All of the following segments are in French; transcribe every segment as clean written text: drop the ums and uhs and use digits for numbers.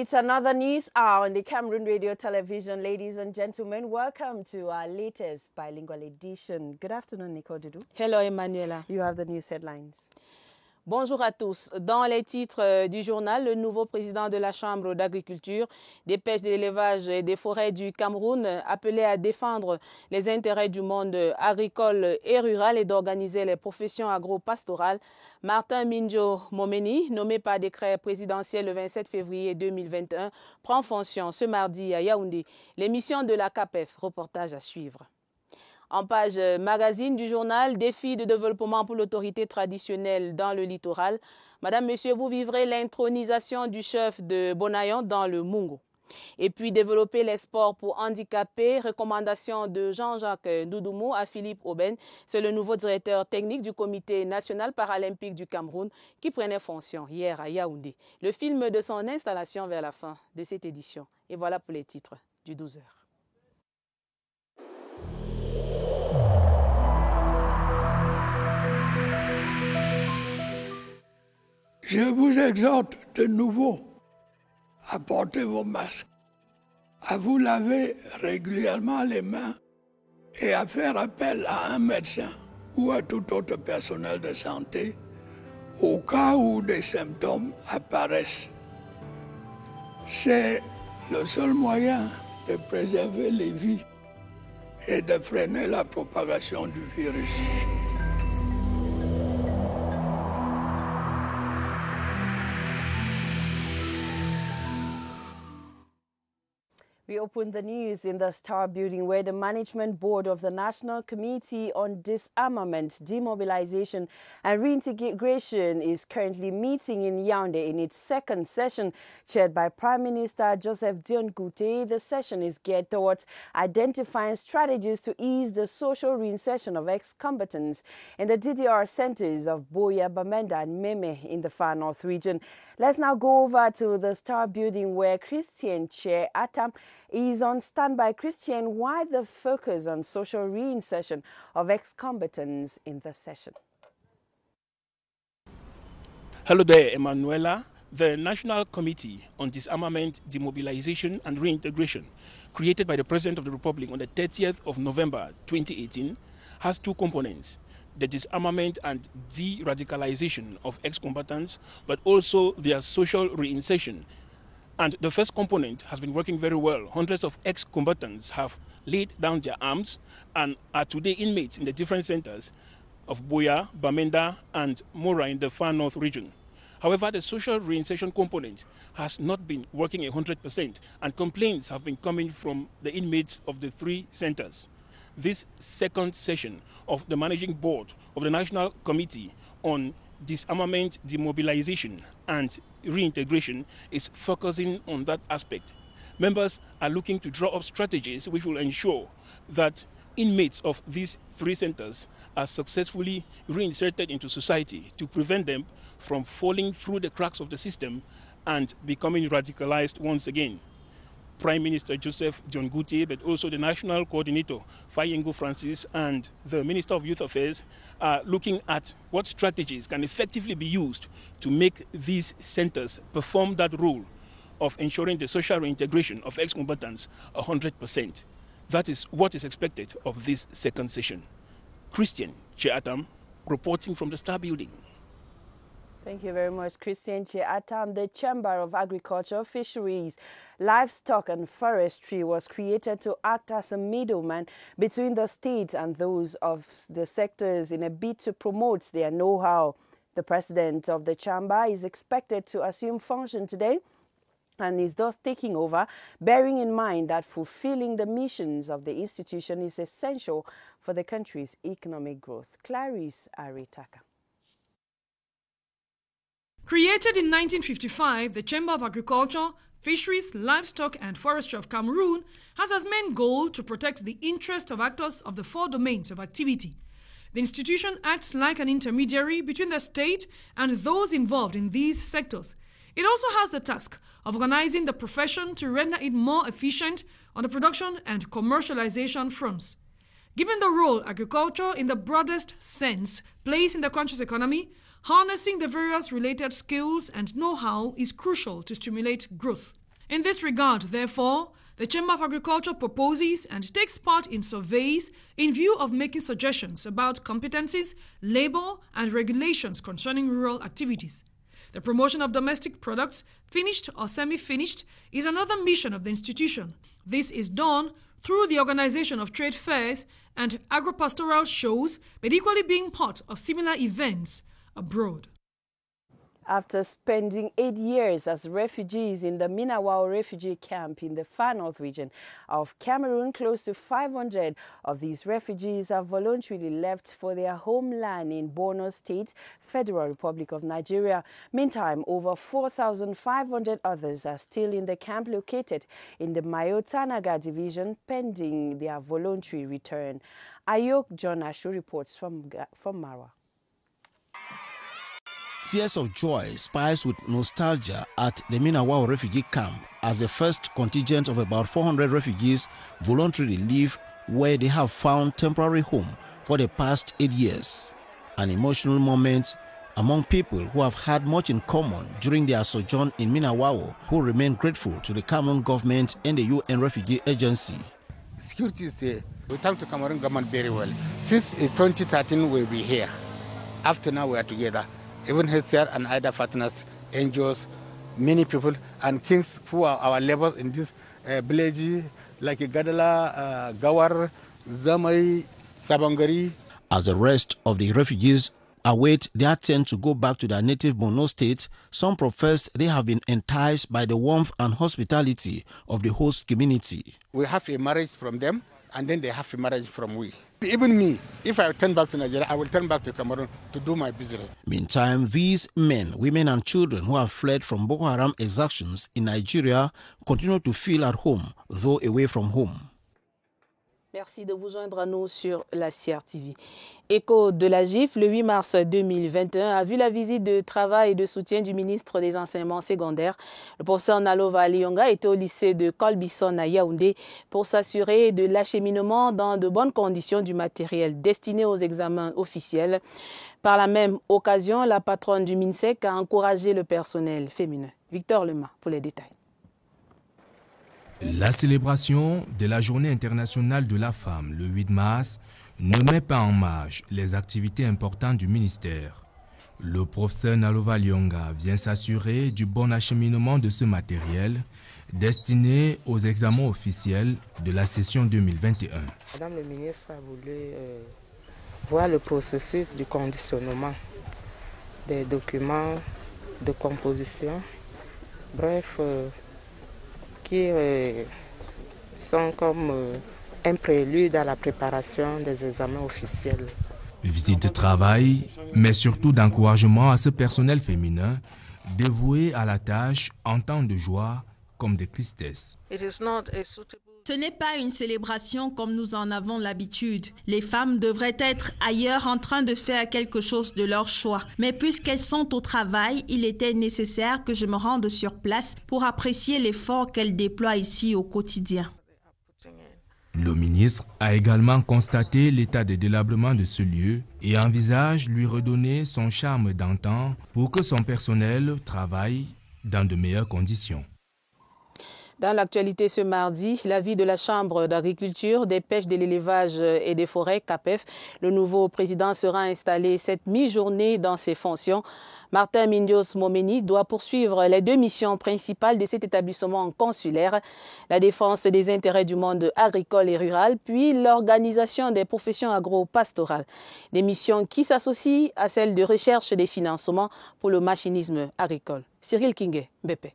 It's another news hour on the Cameroon Radio Television. Ladies and gentlemen, welcome to our latest bilingual edition. Good afternoon, Nicole Doudou. Hello, Emmanuela. You have the news headlines. Bonjour à tous. Dans les titres du journal, le nouveau président de la Chambre d'agriculture, des pêches, de l'élevage et des forêts du Cameroun appelé à défendre les intérêts du monde agricole et rural et d'organiser les professions agro-pastorales. Martin Minjo Momeni, nommé par décret présidentiel le 27 février 2021, prend fonction ce mardi à Yaoundé. L'émission de la CAPEF, reportage à suivre. En page magazine du journal, défi de développement pour l'autorité traditionnelle dans le littoral. Madame, Monsieur, vous vivrez l'intronisation du chef de Bonayon dans le Mungo. Et puis développer les sports pour handicapés, recommandation de Jean-Jacques Ndoudoumou à Philippe Aubaine. C'est le nouveau directeur technique du Comité national paralympique du Cameroun qui prenait fonction hier à Yaoundé. Le film de son installation vers la fin de cette édition. Et voilà pour les titres du 12h. Je vous exhorte de nouveau à porter vos masques, à vous laver régulièrement les mains et à faire appel à un médecin ou à tout autre personnel de santé au cas où des symptômes apparaissent. C'est le seul moyen de préserver les vies et de freiner la propagation du virus. We open the news in the Star Building, where the Management Board of the National Committee on Disarmament, Demobilization and Reintegration is currently meeting in Yaoundé in its second session, chaired by Prime Minister Joseph Dion Goutey. The session is geared towards identifying strategies to ease the social reinsertion of ex-combatants in the DDR centers of Boya, Bamenda and Meme in the Far North region. Let's now go over to the Star Building, where Christian Che Atam is on standby. Christian, why the focus on social reinsertion of ex-combatants in this session? Hello there, Emanuela. The National Committee on Disarmament, Demobilization and Reintegration, created by the President of the Republic on the 30th of November 2018, has two components: the disarmament and de-radicalization of ex-combatants, but also their social reinsertion. And the first component has been working very well. Hundreds of ex-combatants have laid down their arms and are today inmates in the different centers of Boya, Bamenda, and Mora in the Far North region. However, the social reinsertion component has not been working 100%, and complaints have been coming from the inmates of the three centers. This second session of the Managing Board of the National Committee on Disarmament, Demobilization and Reintegration is focusing on that aspect. Members are looking to draw up strategies which will ensure that inmates of these three centers are successfully reinserted into society to prevent them from falling through the cracks of the system and becoming radicalized once again. Prime Minister Joseph Dion Goutey, but also the National Coordinator, Fayengo Francis, and the Minister of Youth Affairs are looking at what strategies can effectively be used to make these centers perform that role of ensuring the social reintegration of ex-combatants 100%. That is what is expected of this second session. Christian Cheatam, reporting from the Star Building. Thank you very much, Christian Cheatam. The Chamber of Agriculture, Fisheries, Livestock and Forestry was created to act as a middleman between the state and those of the sectors in a bid to promote their know-how. The president of the chamber is expected to assume function today and is thus taking over, bearing in mind that fulfilling the missions of the institution is essential for the country's economic growth. Clarice Aritaka. Created in 1955, the Chamber of Agriculture, Fisheries, Livestock and Forestry of Cameroon has as main goal to protect the interests of actors of the four domains of activity. The institution acts like an intermediary between the state and those involved in these sectors. It also has the task of organizing the profession to render it more efficient on the production and commercialization fronts. Given the role agriculture in the broadest sense plays in the country's economy, harnessing the various related skills and know-how is crucial to stimulate growth. In this regard, therefore, the Chamber of Agriculture proposes and takes part in surveys in view of making suggestions about competencies, labor, and regulations concerning rural activities. The promotion of domestic products, finished or semi-finished, is another mission of the institution. This is done through the organization of trade fairs and agro-pastoral shows, but equally being part of similar events abroad. After spending 8 years as refugees in the Minawao refugee camp in the Far North region of Cameroon, close to 500 of these refugees have voluntarily left for their homeland in Borno State, Federal Republic of Nigeria. Meantime, over 4,500 others are still in the camp located in the Mayotanaga division pending their voluntary return. Ayok John Ashu reports from Marwa. Tears of joy spiced with nostalgia at the Minawao refugee camp as the first contingent of about 400 refugees voluntarily leave where they have found temporary home for the past 8 years. An emotional moment among people who have had much in common during their sojourn in Minawao, who remain grateful to the Cameroon government and the UN Refugee Agency. Security is there. We thank the Cameroon government very well. Since 2013 we'll be here. After now we are together. Even HCR and other partners, NGOs, many people and kings who are our neighbors in this village like Gadala, Gawar, Zamai, Sabangari. As the rest of the refugees await their turn to go back to their native Borno state, some profess they have been enticed by the warmth and hospitality of the host community. We have a marriage from them and then they have a marriage from we. Even me, if I turn back to Nigeria, I will turn back to Cameroon to do my business. Meantime, these men, women and children who have fled from Boko Haram exactions in Nigeria continue to feel at home, though away from home. Merci de vous joindre à nous sur la CRTV. Écho de la GIF, le 8 mars 2021, a vu la visite de travail et de soutien du ministre des Enseignements secondaires. Le professeur Nalova Liyonga était au lycée de Colbison à Yaoundé pour s'assurer de l'acheminement dans de bonnes conditions du matériel destiné aux examens officiels. Par la même occasion, la patronne du MINSEC a encouragé le personnel féminin. Victor Lema pour les détails. La célébration de la Journée internationale de la femme, le 8 mars, ne met pas en marge les activités importantes du ministère. Le professeur Nalova Liyonga vient s'assurer du bon acheminement de ce matériel destiné aux examens officiels de la session 2021. Madame le ministre a voulu voir le processus du conditionnement des documents de composition, bref, qui sont comme un prélude à la préparation des examens officiels. Visite de travail, mais surtout d'encouragement à ce personnel féminin dévoué à la tâche en temps de joie comme de tristesse. Ce n'est pas une célébration comme nous en avons l'habitude. Les femmes devraient être ailleurs en train de faire quelque chose de leur choix. Mais puisqu'elles sont au travail, il était nécessaire que je me rende sur place pour apprécier l'effort qu'elles déploient ici au quotidien. Le ministre a également constaté l'état de délabrement de ce lieu et envisage lui redonner son charme d'antan pour que son personnel travaille dans de meilleures conditions. Dans l'actualité ce mardi, l'avis de la Chambre d'agriculture, des pêches, de l'élevage et des forêts, CAPEF, le nouveau président sera installé cette mi-journée dans ses fonctions. Martin Mindios Momeni doit poursuivre les deux missions principales de cet établissement consulaire, la défense des intérêts du monde agricole et rural, puis l'organisation des professions agro-pastorales. Des missions qui s'associent à celles de recherche des financements pour le machinisme agricole. Cyril Kingé, BP.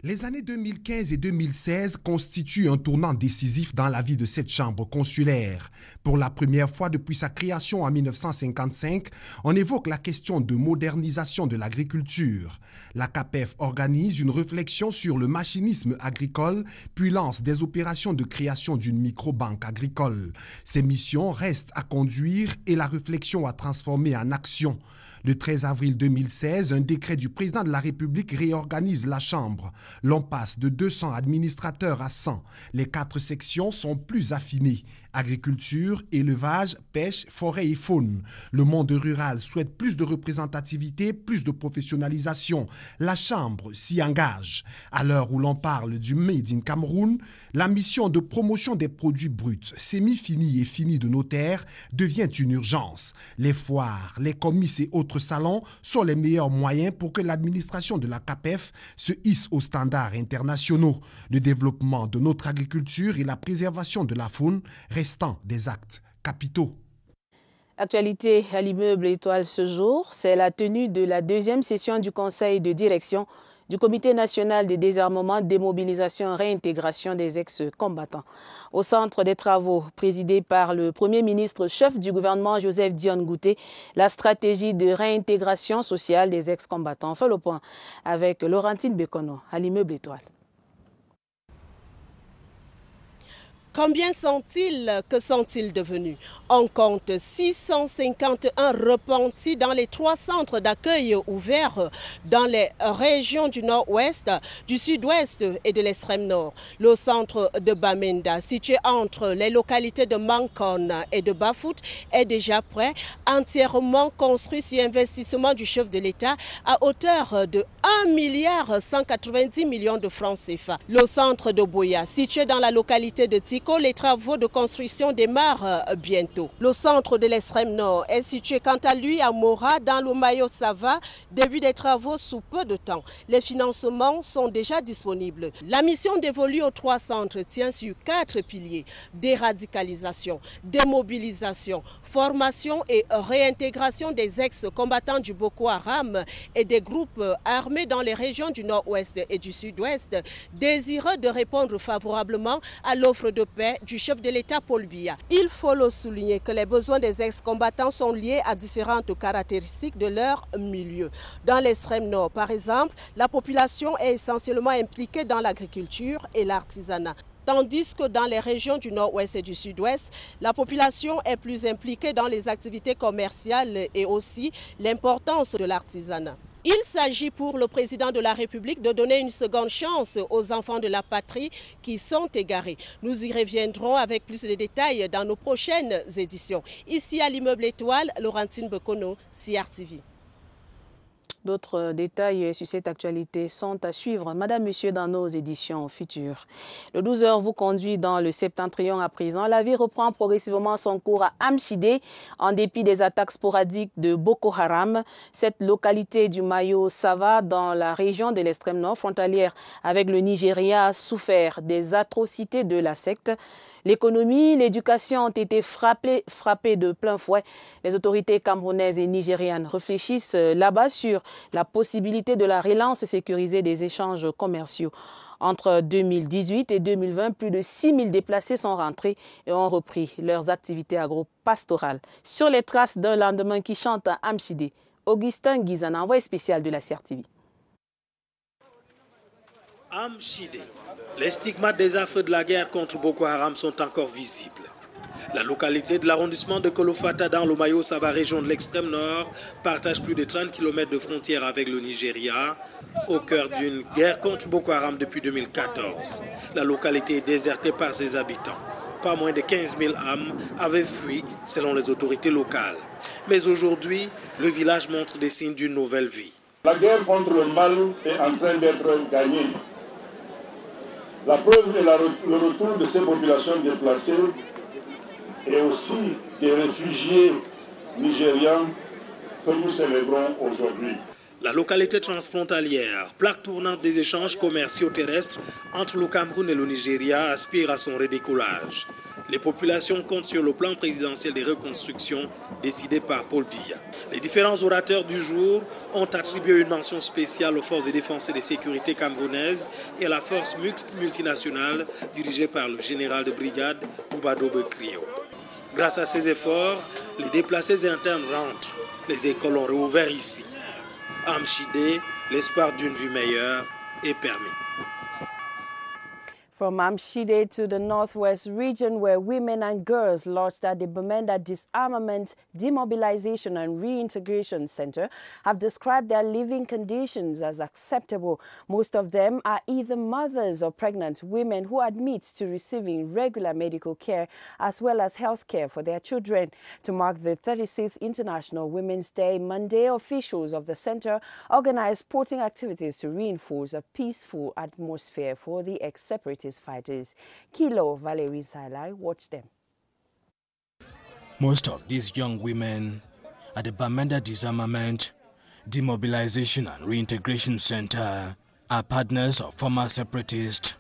Les années 2015 et 2016 constituent un tournant décisif dans la vie de cette chambre consulaire. Pour la première fois depuis sa création en 1955, on évoque la question de modernisation de l'agriculture. La CAPEF organise une réflexion sur le machinisme agricole, puis lance des opérations de création d'une microbanque agricole. Ces missions restent à conduire et la réflexion à transformer en action. Le 13 avril 2016, un décret du président de la République réorganise la Chambre. L'on passe de 200 administrateurs à 100. Les 4 sections sont plus affinées. Agriculture, élevage, pêche, forêt et faune. Le monde rural souhaite plus de représentativité, plus de professionnalisation. La Chambre s'y engage. À l'heure où l'on parle du Made in Cameroun, la mission de promotion des produits bruts, semi-finis et finis de nos terres, devient une urgence. Les foires, les comices et autres salons sont les meilleurs moyens pour que l'administration de la CAPEF se hisse aux standards internationaux. Le développement de notre agriculture et la préservation de la faune restant des actes capitaux. Actualité à l'immeuble Étoile ce jour, c'est la tenue de la deuxième session du Conseil de direction du Comité national de désarmement, démobilisation et réintégration des ex-combattants. Au centre des travaux présidés par le Premier ministre chef du gouvernement Joseph Dione Ngouté, la stratégie de réintégration sociale des ex-combattants. On fait le point avec Laurentine Bekono à l'immeuble Étoile. Combien sont-ils? Que sont-ils devenus? On compte 651 repentis dans les 3 centres d'accueil ouverts dans les régions du nord-ouest, du sud-ouest et de l'extrême nord. Le centre de Bamenda, situé entre les localités de Mankon et de Bafout, est déjà prêt, entièrement construit sur investissement du chef de l'État à hauteur de 1,190 milliard de francs CFA. Le centre de Boya, situé dans la localité de Tiko, les travaux de construction démarrent bientôt. Le centre de l'extrême nord est situé quant à lui à Mora, dans le Mayo Sava. Début des travaux sous peu de temps. Les financements sont déjà disponibles. La mission dévolue aux 3 centres tient sur 4 piliers: déradicalisation, démobilisation, formation et réintégration des ex-combattants du Boko Haram et des groupes armés dans les régions du nord-ouest et du sud-ouest, désireux de répondre favorablement à l'offre de paix du chef de l'État Paul Biya. Il faut le souligner que les besoins des ex-combattants sont liés à différentes caractéristiques de leur milieu. Dans l'extrême nord, par exemple, la population est essentiellement impliquée dans l'agriculture et l'artisanat. Tandis que dans les régions du nord-ouest et du sud-ouest, la population est plus impliquée dans les activités commerciales et aussi l'importance de l'artisanat. Il s'agit pour le président de la République de donner une seconde chance aux enfants de la patrie qui sont égarés. Nous y reviendrons avec plus de détails dans nos prochaines éditions. Ici à l'immeuble Étoile, Laurentine Bekono, CRTV. D'autres détails sur cette actualité sont à suivre, Madame, Monsieur, dans nos éditions futures. Le 12h vous conduit dans le septentrion à présent. La vie reprend progressivement son cours à Amchidé, en dépit des attaques sporadiques de Boko Haram. Cette localité du Mayo Sava, dans la région de l'extrême nord, frontalière avec le Nigeria, a souffert des atrocités de la secte. L'économie, l'éducation ont été frappées de plein fouet. Les autorités camerounaises et nigérianes réfléchissent là-bas sur la possibilité de la relance sécurisée des échanges commerciaux. Entre 2018 et 2020, plus de 6 000 déplacés sont rentrés et ont repris leurs activités agro-pastorales. Sur les traces d'un lendemain qui chante à Amchidé, Augustin Guizana, envoyé spécial de la CRTV. Amchidé. Les stigmates des affres de la guerre contre Boko Haram sont encore visibles. La localité de l'arrondissement de Kolofata dans le Mayo Sava, région de l'extrême nord, partage plus de 30 km de frontière avec le Nigeria, au cœur d'une guerre contre Boko Haram depuis 2014. La localité est désertée par ses habitants. Pas moins de 15 000 âmes avaient fui selon les autorités locales. Mais aujourd'hui, le village montre des signes d'une nouvelle vie. La guerre contre le mal est en train d'être gagnée. La preuve est le retour de ces populations déplacées et aussi des réfugiés nigérians que nous célébrons aujourd'hui. La localité transfrontalière, plaque tournante des échanges commerciaux terrestres entre le Cameroun et le Nigeria, aspire à son redécollage. Les populations comptent sur le plan présidentiel des reconstructions décidé par Paul Biya. Les différents orateurs du jour ont attribué une mention spéciale aux forces de défense et de sécurité camerounaises et à la force mixte multinationale dirigée par le général de brigade Boubado Bekrio. Grâce à ces efforts, les déplacés internes rentrent. Les écoles ont réouvert ici. À Amchidé, l'espoir d'une vie meilleure est permis. From Amshide to the Northwest region, where women and girls lodged at the Bamenda Disarmament, Demobilization and Reintegration Center have described their living conditions as acceptable. Most of them are either mothers or pregnant women who admit to receiving regular medical care as well as health care for their children. To mark the 36th International Women's Day, Monday, officials of the center organized sporting activities to reinforce a peaceful atmosphere for the ex-separatist fighters. Kilo Valerie Salai watched them. Most of these young women at the Bamenda Disarmament, Demobilization and Reintegration Center are partners of former separatists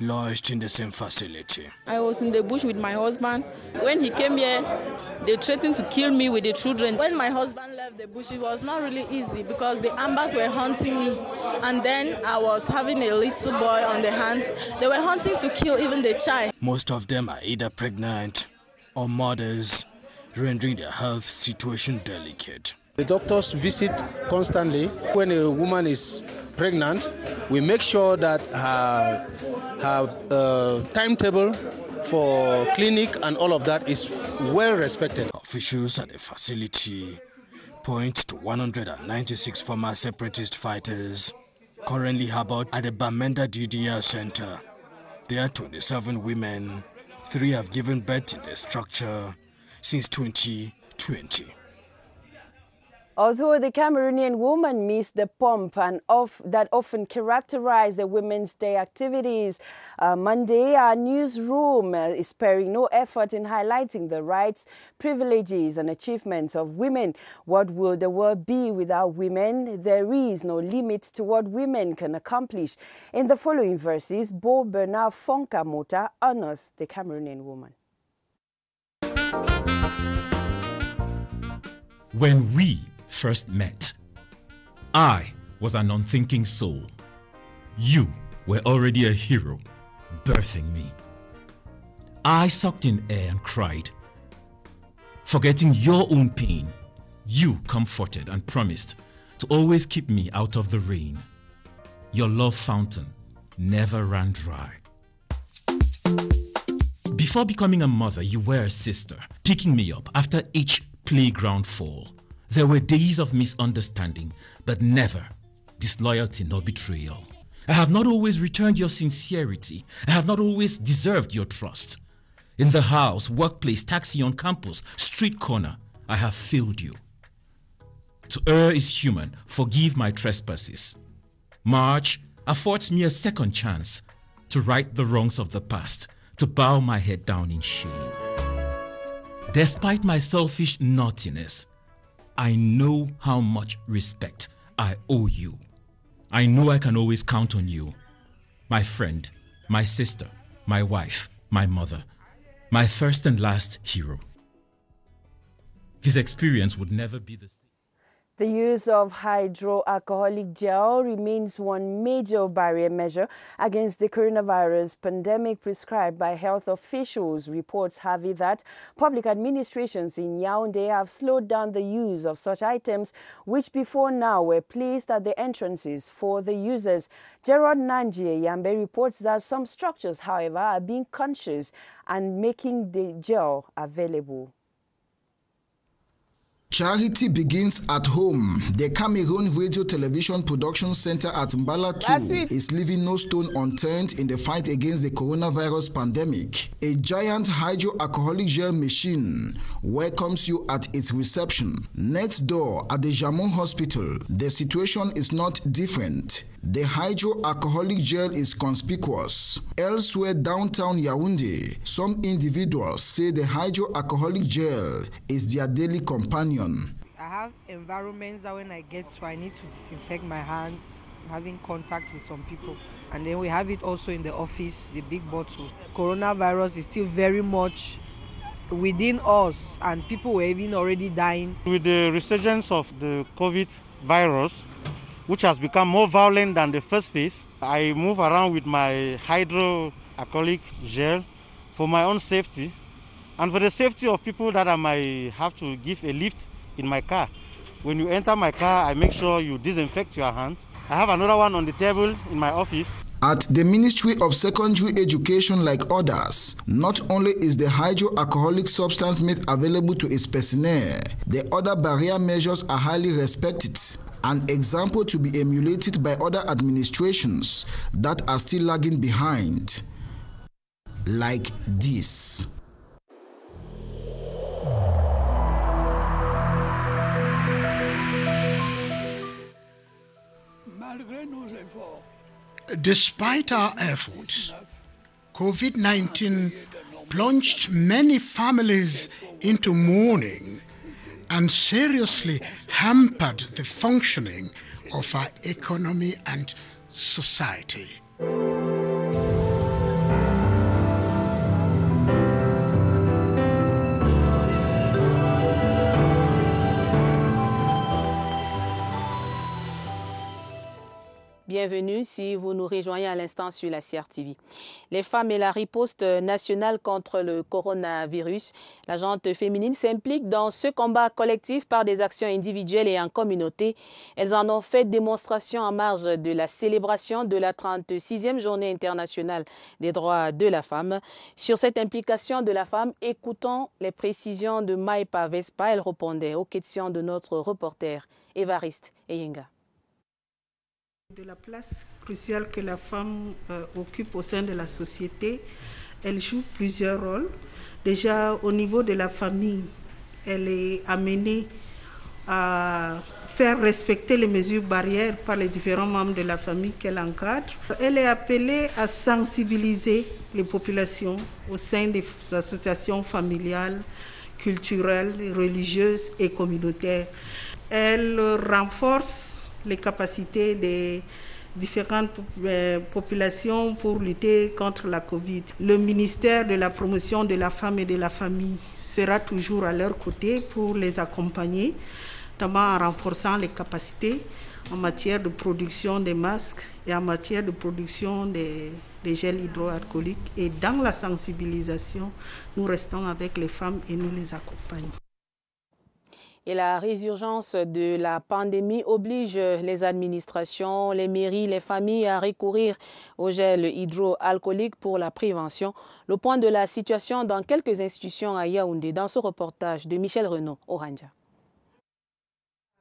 lodged in the same facility. I was in the bush with my husband. When he came here, they threatened to kill me with the children. When my husband left the bush, it was not really easy because the Ambas were hunting me. And then I was having a little boy on the hand. They were hunting to kill even the child. Most of them are either pregnant or mothers, rendering their health situation delicate. The doctors visit constantly. When a woman is pregnant, we make sure that her timetable for clinic and all of that is well respected. Officials at the facility point to 196 former separatist fighters currently harbored at the Bamenda DDR Center. There are 27 women. 3 have given birth in the structure since 2020. Although the Cameroonian woman missed the pomp and that often characterized the Women's Day activities, Monday, our newsroom is sparing no effort in highlighting the rights, privileges and achievements of women. What will the world be without women? There is no limit to what women can accomplish. In the following verses, Bo Bernard Fonka Mota honors the Cameroonian woman. When we first met, I was an unthinking soul. You were already a hero, birthing me. I sucked in air and cried. Forgetting your own pain, you comforted and promised to always keep me out of the rain. Your love fountain never ran dry. Before becoming a mother, you were a sister, picking me up after each playground fall. There were days of misunderstanding, but never disloyalty nor betrayal. I have not always returned your sincerity. I have not always deserved your trust. In the house, workplace, taxi, on campus, street corner, I have failed you. To err is human. Forgive my trespasses. March affords me a second chance to right the wrongs of the past, to bow my head down in shame. Despite my selfish naughtiness, I know how much respect I owe you. I know I can always count on you. My friend, my sister, my wife, my mother, my first and last hero. This experience would never be the same. The use of hydroalcoholic gel remains one major barrier measure against the coronavirus pandemic prescribed by health officials. Reports have it that public administrations in Yaoundé have slowed down the use of such items, which before now were placed at the entrances for the users. Gerard Nanjie Yambe reports that some structures, however, are being conscious and making the gel available. Charity begins at home. The Cameroon Radio Television Production Center at Mbala 2 is leaving no stone unturned in the fight against the coronavirus pandemic. A giant hydroalcoholic gel machine welcomes you at its reception. Next door at the Jamon Hospital, the situation is not different. The hydroalcoholic gel is conspicuous. Elsewhere downtown Yaoundé, some individuals say the hydroalcoholic gel is their daily companion. I have environments that when I get to, I need to disinfect my hands, having contact with some people. And then we have it also in the office, the big bottles. Coronavirus is still very much within us, and people were even already dying. With the resurgence of the COVID virus, which has become more violent than the first phase, I move around with my hydroalcoholic gel for my own safety and for the safety of people that I might have to give a lift in my car. When you enter my car, I make sure you disinfect your hands. I have another one on the table in my office. At the Ministry of Secondary Education, like others, not only is the hydroalcoholic substance made available to its personnel, the other barrier measures are highly respected, an example to be emulated by other administrations that are still lagging behind, like this. Despite our efforts, COVID-19 plunged many families into mourning and seriously hampered the functioning of our economy and society. Bienvenue si vous nous rejoignez à l'instant sur la CRTV. Les femmes et la riposte nationale contre le coronavirus. La gente féminine s'implique dans ce combat collectif par des actions individuelles et en communauté. Elles en ont fait démonstration en marge de la célébration de la 36e journée internationale des droits de la femme. Sur cette implication de la femme, écoutons les précisions de Maïpa Vespa. Elle répondait aux questions de notre reporter Évariste Eyenga. De la place cruciale que la femme occupe au sein de la société, elle joue plusieurs rôles. Déjà, au niveau de la famille, elle est amenée à faire respecter les mesures barrières par les différents membres de la famille qu'elle encadre. Elle est appelée à sensibiliser les populations au sein des associations familiales, culturelles, religieuses et communautaires. Elle renforce les capacités des différentes populations pour lutter contre la Covid. Le ministère de la promotion de la femme et de la famille sera toujours à leur côté pour les accompagner, notamment en renforçant les capacités en matière de production des masques et en matière de production des gels hydroalcooliques. Et dans la sensibilisation, nous restons avec les femmes et nous les accompagnons. Et la résurgence de la pandémie oblige les administrations, les mairies, les familles à recourir au gel hydroalcoolique pour la prévention. Le point de la situation dans quelques institutions à Yaoundé, dans ce reportage de Michel Renaud, Oranja.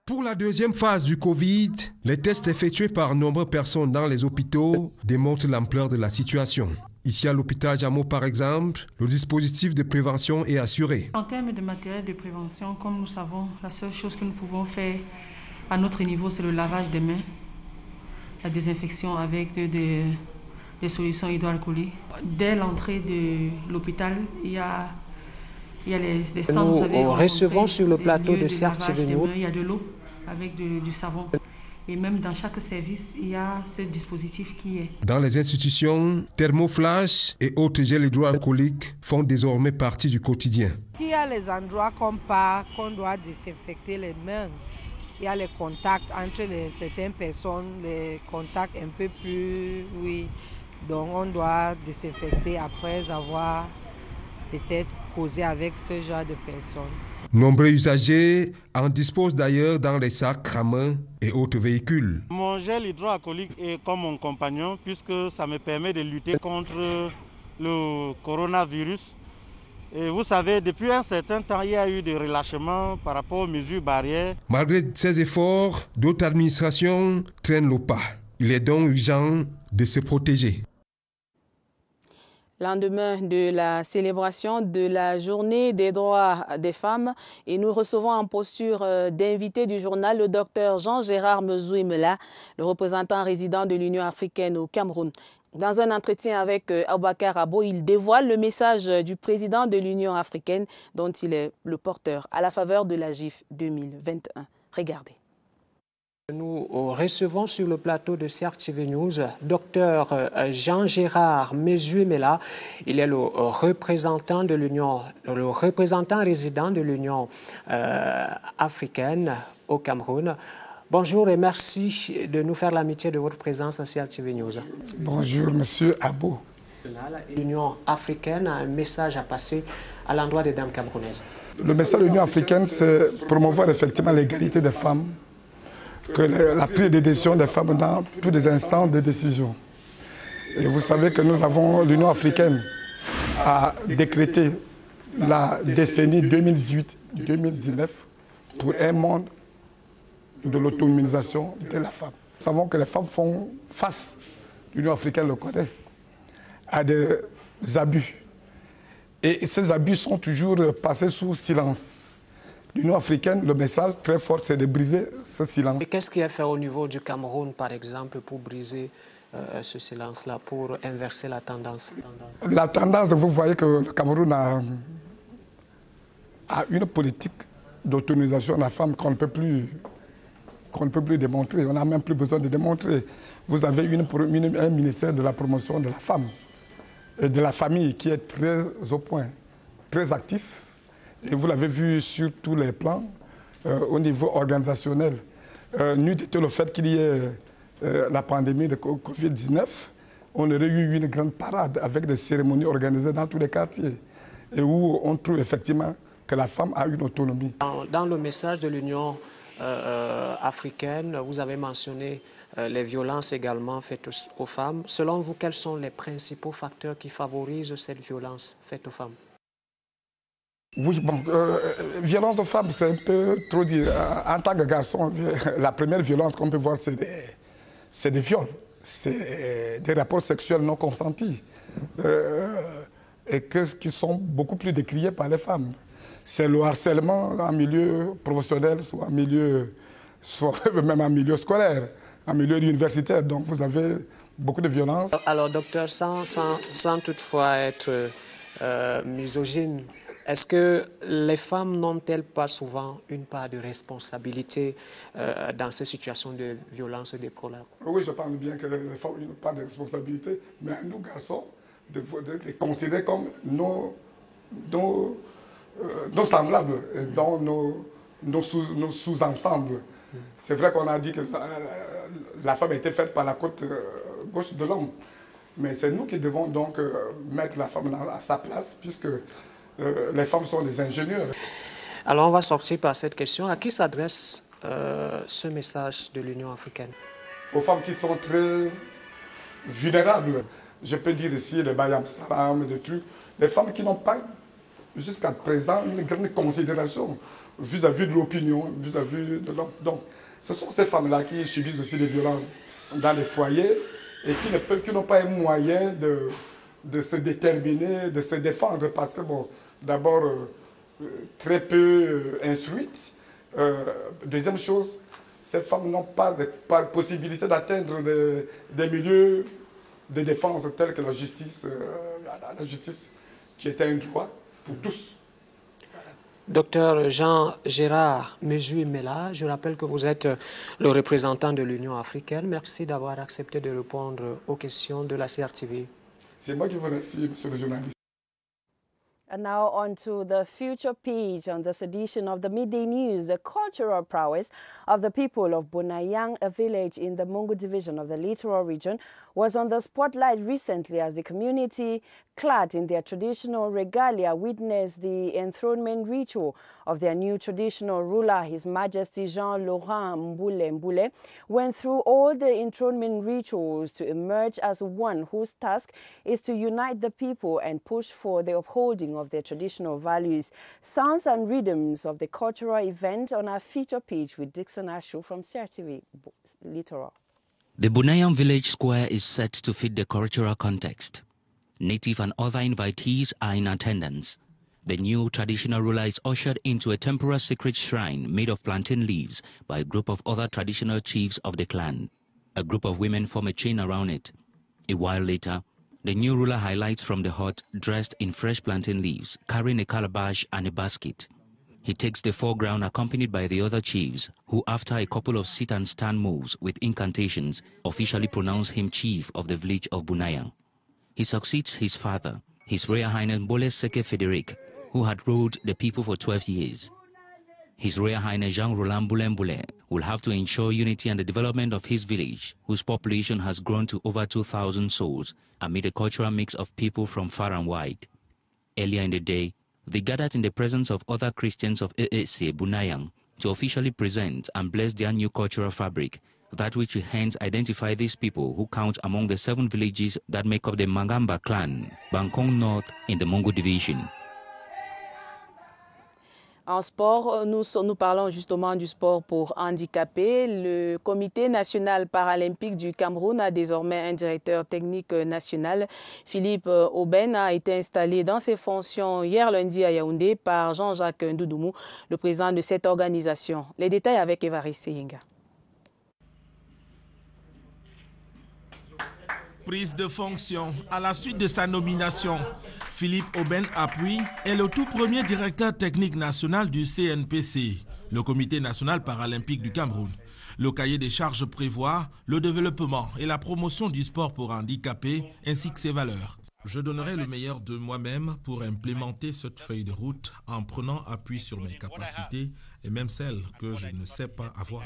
Pour la deuxième phase du Covid, les tests effectués par nombreuses personnes dans les hôpitaux démontrent l'ampleur de la situation. Ici à l'hôpital Jamo, par exemple, le dispositif de prévention est assuré. En termes de matériel de prévention, comme nous savons, la seule chose que nous pouvons faire à notre niveau, c'est le lavage des mains, la désinfection avec des solutions hydroalcooliques. Dès l'entrée de l'hôpital, il y a les stands. Nous recevons sur le plateau de CRTV. Il y a de l'eau avec du savon. Et même dans chaque service, il y a ce dispositif qui est. Dans les institutions, thermoflash et autres gels hydroalcooliques font désormais partie du quotidien. Il y a les endroits qu'on doit désinfecter les mains. Il y a les contacts entre certaines personnes, les contacts un peu plus, oui. Donc on doit désinfecter après avoir peut-être causé avec ce genre de personnes. Nombreux usagers en disposent d'ailleurs dans les sacs à main et autres véhicules. Mon gel hydroalcoolique est comme mon compagnon puisque ça me permet de lutter contre le coronavirus. Et vous savez, depuis un certain temps, il y a eu des relâchements par rapport aux mesures barrières. Malgré ces efforts, d'autres administrations traînent le pas. Il est donc urgent de se protéger. Lendemain de la célébration de la journée des droits des femmes, et nous recevons en posture d'invité du journal le docteur Jean-Gérard Mezouimela, le représentant résident de l'Union africaine au Cameroun. Dans un entretien avec Aboubakar Abo, il dévoile le message du président de l'Union africaine dont il est le porteur à la faveur de la GIF 2021. Regardez. Nous recevons sur le plateau de CRTV News Dr Jean-Gérard Mezouimela. Il est le représentant résident de l'Union africaine au Cameroun. Bonjour et merci de nous faire l'amitié de votre présence à CRTV News. Bonjour, monsieur Abo. L'Union africaine a un message à passer à l'endroit des dames camerounaises. Le message de l'Union africaine, c'est promouvoir effectivement l'égalité des femmes, que la prise de décision des femmes dans tous les instants de décision. Et vous savez que l'Union africaine a décrété la décennie 2018-2019 pour un monde de l'autonomisation de la femme. Nous savons que les femmes font face, l'Union africaine le connaît, à des abus. Et ces abus sont toujours passés sous silence. L'Union africaine, le message très fort, c'est de briser ce silence. Et qu'est-ce qui est fait au niveau du Cameroun, par exemple, pour briser ce silence-là, pour inverser la tendance? La tendance, vous voyez que le Cameroun a une politique d'autonomisation de la femme qu'on ne peut plus démontrer. On n'a même plus besoin de démontrer. Vous avez un ministère de la promotion de la femme et de la famille qui est très au point, très actif. Et vous l'avez vu sur tous les plans, au niveau organisationnel. N'eût été le fait qu'il y ait la pandémie de Covid-19, on aurait eu une grande parade avec des cérémonies organisées dans tous les quartiers et où on trouve effectivement que la femme a une autonomie. Dans le message de l'Union africaine, vous avez mentionné les violences également faites aux femmes. Selon vous, quels sont les principaux facteurs qui favorisent cette violence faite aux femmes? Oui, bon, violence aux femmes, c'est un peu trop dire. En tant que garçon, la première violence qu'on peut voir, c'est des viols. C'est des rapports sexuels non consentis. Et qui sont beaucoup plus décriés par les femmes. C'est le harcèlement en milieu professionnel, soit même en milieu scolaire, en milieu universitaire. Donc vous avez beaucoup de violence. Alors docteur, sans toutefois être misogyne, est-ce que les femmes n'ont-elles pas souvent une part de responsabilité dans ces situations de violence et de problèmes? Oui, je pense bien que les femmes ont une part de responsabilité, mais nous, garçons, de les considérer comme nos semblables, dans nos sous-ensembles. C'est vrai qu'on a dit que la femme était faite par la côte gauche de l'homme, mais c'est nous qui devons donc mettre la femme à sa place, puisque les femmes sont des ingénieurs. Alors on va sortir par cette question. À qui s'adresse ce message de l'Union africaine? Aux femmes qui sont très vulnérables. Je peux dire ici les Bayam Salam, des trucs. Les femmes qui n'ont pas, jusqu'à présent, une grande considération vis-à-vis de l'opinion, vis-à-vis de l'homme. Donc, ce sont ces femmes-là qui subissent aussi des violences dans les foyers et qui n'ont pas un moyen de se déterminer, de se défendre, parce que, bon, d'abord, très peu instruites. Deuxième chose, ces femmes n'ont pas de possibilité d'atteindre des milieux de défense tels que la justice qui est un droit pour tous. Docteur Jean-Gérard Mezu-Mela, je rappelle que vous êtes le représentant de l'Union africaine. Merci d'avoir accepté de répondre aux questions de la CRTV. C'est moi qui vous remercie, monsieur le journaliste. And now on to the future page on this edition of the Midday News. The cultural prowess of the people of Bunayang, a village in the Mungu division of the Littoral region, was on the spotlight recently as the community, clad in their traditional regalia, witnessed the enthronement ritual of their new traditional ruler, His Majesty Jean-Laurent Mbule, went through all the enthronement rituals to emerge as one whose task is to unite the people and push for the upholding of their traditional values. Sounds and rhythms of the cultural event on our feature page with Dixon Ashu from CRTV Littoral. The Bunayang village square is set to fit the cultural context. Native and other invitees are in attendance. The new traditional ruler is ushered into a temporary sacred shrine made of plantain leaves by a group of other traditional chiefs of the clan. A group of women form a chain around it. A while later, the new ruler highlights from the hut dressed in fresh plantain leaves, carrying a calabash and a basket. He takes the foreground accompanied by the other chiefs, who after a couple of sit and stand moves with incantations, officially pronounce him chief of the village of Bunayang. He succeeds his father, His Royal Highness Mbole Seke Frederick, who had ruled the people for 12 years. His Royal Highness Jean-Roland Mbule will have to ensure unity and the development of his village, whose population has grown to over 2,000 souls, amid a cultural mix of people from far and wide. Earlier in the day, they gathered in the presence of other Christians of AAC Bunayang to officially present and bless their new cultural fabric, that which hence identify these people who count among the 7 villages that make up the Mangamba clan, Bangkong North in the Mongo division. En sport, nous parlons justement du sport pour handicapés. Le Comité national paralympique du Cameroun a désormais un directeur technique national. Philippe Aubaine a été installé dans ses fonctions hier lundi à Yaoundé par Jean-Jacques Ndoudoumou, le président de cette organisation. Les détails avec Évariste Yinga. Prise de fonction à la suite de sa nomination. Philippe Aubaine Appuy est le tout premier directeur technique national du CNPC, le Comité national paralympique du Cameroun. Le cahier des charges prévoit le développement et la promotion du sport pour handicapés ainsi que ses valeurs. Je donnerai le meilleur de moi-même pour implémenter cette feuille de route en prenant appui sur mes capacités et même celles que je ne sais pas avoir.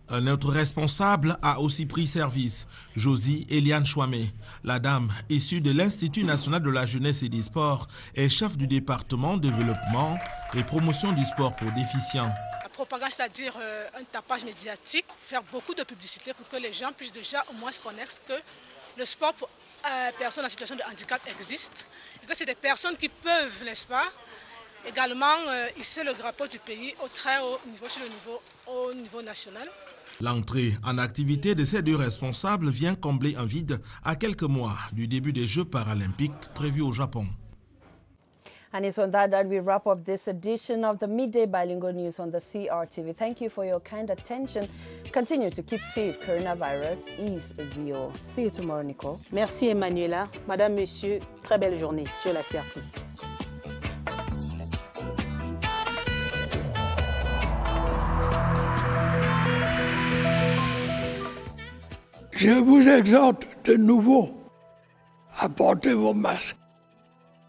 Un autre responsable a aussi pris service, Josie Eliane Chouamé. La dame, issue de l'Institut national de la jeunesse et des sports, est chef du département développement et promotion du sport pour déficients. La propagande, c'est-à-dire un tapage médiatique, faire beaucoup de publicité pour que les gens puissent déjà au moins se connaître que le sport pour personnes en situation de handicap existe et que c'est des personnes qui peuvent, n'est-ce pas, également hisser le drapeau du pays au très haut niveau, au niveau national. L'entrée en activité de ces 2 responsables vient combler un vide à quelques mois du début des Jeux paralympiques prévus au Japon. And it's on that we wrap up this edition of the Midday Bilingual News on the CRTV. Thank you for your kind attention. Continue to keep safe. Coronavirus is real. See you tomorrow, Nicole. Merci, Emmanuela. Madame, Monsieur, très belle journée sur la CRTV. Je vous exhorte de nouveau à porter vos masques,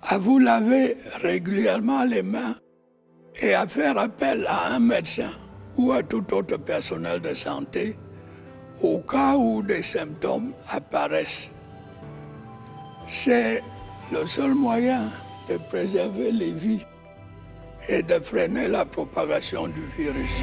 à vous laver régulièrement les mains et à faire appel à un médecin ou à tout autre personnel de santé au cas où des symptômes apparaissent. C'est le seul moyen de préserver les vies et de freiner la propagation du virus.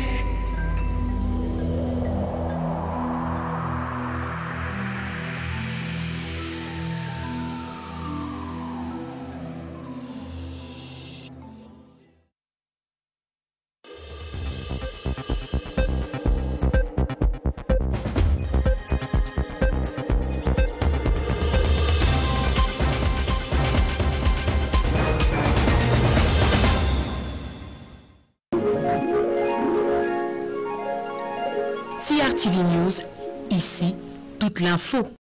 CRTV News, ici, toute l'info.